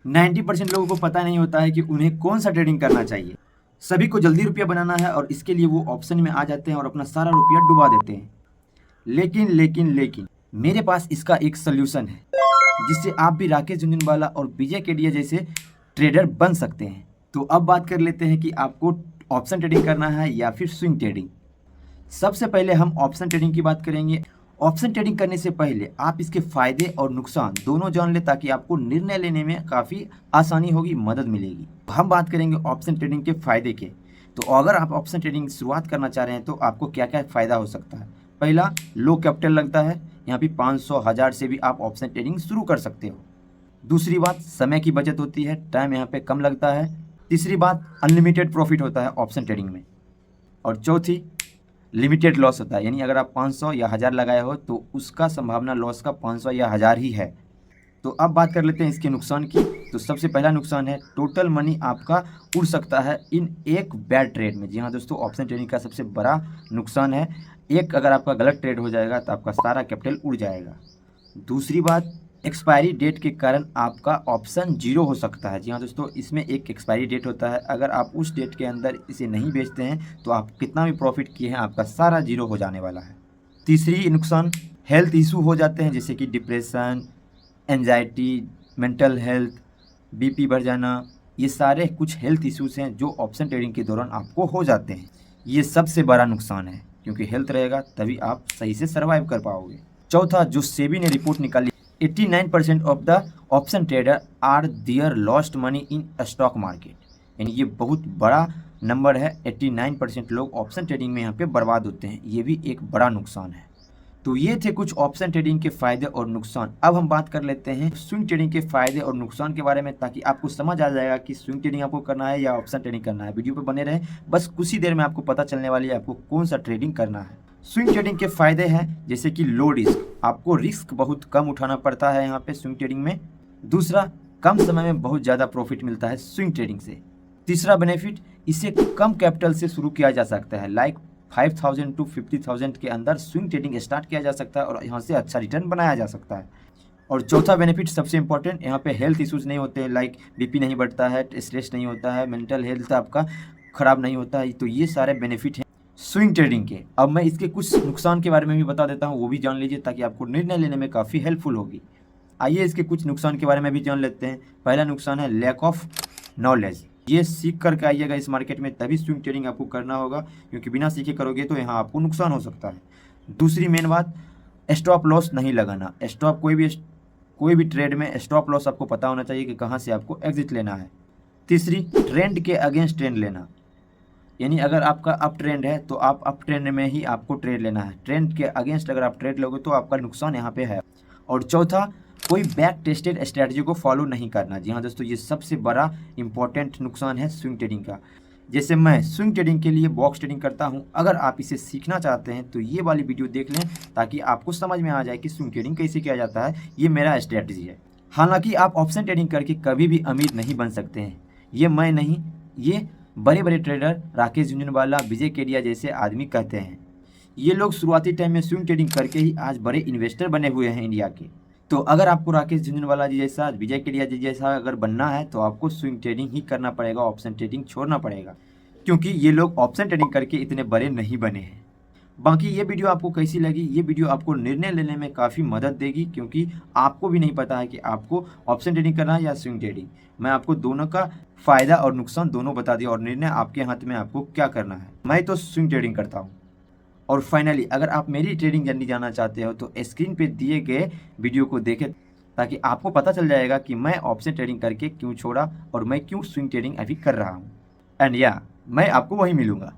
90% लोगों को पता नहीं होता है कि उन्हें कौन सा ट्रेडिंग करना चाहिए। सभी को जल्दी रुपया बनाना है और इसके लिए वो ऑप्शन में आ जाते हैं और अपना सारा रुपया डुबा देते हैं। लेकिन मेरे पास इसका एक सल्यूशन है जिससे आप भी राकेश झुनझुनवाला और विजय केडिया जैसे ट्रेडर बन सकते हैं। तो अब बात कर लेते हैं कि आपको ऑप्शन ट्रेडिंग करना है या फिर स्विंग ट्रेडिंग। सबसे पहले हम ऑप्शन ट्रेडिंग की बात करेंगे। ऑप्शन ट्रेडिंग करने से पहले आप इसके फायदे और नुकसान दोनों जान ले ताकि आपको निर्णय लेने में काफ़ी आसानी होगी, मदद मिलेगी। हम बात करेंगे ऑप्शन ट्रेडिंग के फायदे के। तो अगर आप ऑप्शन ट्रेडिंग शुरुआत करना चाह रहे हैं तो आपको क्या क्या फ़ायदा हो सकता है। पहला, लो कैपिटल लगता है। यहाँ पे 500 1000 से भी आप ऑप्शन ट्रेडिंग शुरू कर सकते हो। दूसरी बात, समय की बचत होती है, टाइम यहाँ पे कम लगता है। तीसरी बात, अनलिमिटेड प्रॉफिट होता है ऑप्शन ट्रेडिंग में। और चौथी, लिमिटेड लॉस होता है, यानी अगर आप 500 या 1000 लगाए हो तो उसका संभावना लॉस का 500 या 1000 ही है। तो अब बात कर लेते हैं इसके नुकसान की। तो सबसे पहला नुकसान है टोटल मनी आपका उड़ सकता है इन एक बैड ट्रेड में। जी हाँ दोस्तों, ऑप्शन ट्रेडिंग का सबसे बड़ा नुकसान है, एक अगर आपका गलत ट्रेड हो जाएगा तो आपका सारा कैपिटल उड़ जाएगा। दूसरी बात, एक्सपायरी डेट के कारण आपका ऑप्शन जीरो हो सकता है। जी हाँ दोस्तों, इसमें एक एक्सपायरी डेट होता है, अगर आप उस डेट के अंदर इसे नहीं बेचते हैं तो आप कितना भी प्रॉफिट किए हैं आपका सारा जीरो हो जाने वाला है। तीसरी नुकसान, हेल्थ इशू हो जाते हैं जैसे कि depression, anxiety, mental health, BP बढ़ जाना, ये सारे कुछ हेल्थ इश्यूज हैं जो ऑप्शन ट्रेडिंग के दौरान आपको हो जाते हैं। ये सबसे बड़ा नुकसान है क्योंकि हेल्थ रहेगा तभी आप सही से सर्वाइव कर पाओगे। चौथा, जो सेबी ने रिपोर्ट निकाली, 89% of the option trader are their lost money in stock market, यानी ये बहुत बड़ा नंबर है। 89% लोग ऑप्शन ट्रेडिंग में यहाँ पे बर्बाद होते हैं, ये भी एक बड़ा नुकसान है। तो ये थे कुछ ऑप्शन ट्रेडिंग के फायदे और नुकसान। अब हम बात कर लेते हैं स्विंग ट्रेडिंग के फायदे और नुकसान के बारे में, ताकि आपको समझ आ जाएगा कि स्विंग ट्रेडिंग आपको करना है या ऑप्शन ट्रेडिंग करना है। वीडियो पे बने रहें, बस कुछ ही देर में आपको पता चलने वाली है आपको कौन सा ट्रेडिंग करना है। स्विंग ट्रेडिंग के फायदे हैं जैसे कि लो रिस्क, आपको रिस्क बहुत कम उठाना पड़ता है यहाँ पे स्विंग ट्रेडिंग में। दूसरा, कम समय में बहुत ज़्यादा प्रॉफिट मिलता है स्विंग ट्रेडिंग से। तीसरा बेनिफिट, इसे कम कैपिटल से शुरू किया जा सकता है, लाइक 5000 टू 50,000 के अंदर स्विंग ट्रेडिंग स्टार्ट किया जा सकता है और यहाँ से अच्छा रिटर्न बनाया जा सकता है। और चौथा बेनिफिट सबसे इंपॉर्टेंट, यहाँ पे हेल्थ इश्यूज नहीं होते हैं, लाइक बीपी नहीं बढ़ता है, स्ट्रेस नहीं होता है, मेंटल हेल्थ आपका खराब नहीं होता है। तो ये सारे बेनिफिट हैं स्विंग ट्रेडिंग के। अब मैं इसके कुछ नुकसान के बारे में भी बता देता हूँ, वो भी जान लीजिए ताकि आपको निर्णय लेने में काफ़ी हेल्पफुल होगी। आइए इसके कुछ नुकसान के बारे में भी जान लेते हैं। पहला नुकसान है लैक ऑफ नॉलेज, ये सीख करके आइएगा इस मार्केट में तभी स्विंग ट्रेडिंग आपको करना होगा, क्योंकि बिना सीखे करोगे तो यहाँ आपको नुकसान हो सकता है। दूसरी मेन बात, स्टॉप लॉस नहीं लगाना। स्टॉप कोई भी ट्रेड में स्टॉप लॉस आपको पता होना चाहिए कि कहाँ से आपको एग्जिट लेना है। तीसरी, ट्रेंड के अगेंस्ट ट्रेंड लेना, यानी अगर आपका अप ट्रेंड है तो आप अप ट्रेंड में ही आपको ट्रेड लेना है, ट्रेंड के अगेंस्ट अगर आप ट्रेड लोगे तो आपका नुकसान यहाँ पे है। और चौथा, कोई बैक टेस्टेड स्ट्रेटजी को फॉलो नहीं करना। जी हाँ दोस्तों, ये सबसे बड़ा इंपॉर्टेंट नुकसान है स्विंग ट्रेडिंग का। जैसे मैं स्विंग ट्रेडिंग के लिए बॉक्स ट्रेडिंग करता हूँ, अगर आप इसे सीखना चाहते हैं तो ये वाली वीडियो देख लें ताकि आपको समझ में आ जाए कि स्विंग ट्रेडिंग कैसे किया जाता है। ये मेरा स्ट्रेटजी है। हालांकि आप ऑप्शन ट्रेडिंग करके कभी भी अमीर नहीं बन सकते हैं, ये मैं नहीं, ये बड़े बड़े ट्रेडर राकेश झुनझुनवाला, विजय केडिया जैसे आदमी कहते हैं। ये लोग शुरुआती टाइम में स्विंग ट्रेडिंग करके ही आज बड़े इन्वेस्टर बने हुए हैं इंडिया के। तो अगर आपको राकेश झुनझुनवाला जी जैसा, विजय केडिया जी जैसा अगर बनना है तो आपको स्विंग ट्रेडिंग ही करना पड़ेगा, ऑप्शन ट्रेडिंग छोड़ना पड़ेगा, क्योंकि ये लोग ऑप्शन ट्रेडिंग करके इतने बड़े नहीं बने हैं। बाकी ये वीडियो आपको कैसी लगी, ये वीडियो आपको निर्णय लेने में काफ़ी मदद देगी, क्योंकि आपको भी नहीं पता है कि आपको ऑप्शन ट्रेडिंग करना है या स्विंग ट्रेडिंग। मैं आपको दोनों का फ़ायदा और नुकसान दोनों बता दिया और निर्णय आपके हाथ में, आपको क्या करना है। मैं तो स्विंग ट्रेडिंग करता हूँ। और फाइनली, अगर आप मेरी ट्रेडिंग जर्नी जानना चाहते हो तो स्क्रीन पे दिए गए वीडियो को देखें ताकि आपको पता चल जाएगा कि मैं ऑप्शन ट्रेडिंग करके क्यों छोड़ा और मैं क्यों स्विंग ट्रेडिंग अभी कर रहा हूँ। एंड या मैं आपको वहीं मिलूँगा।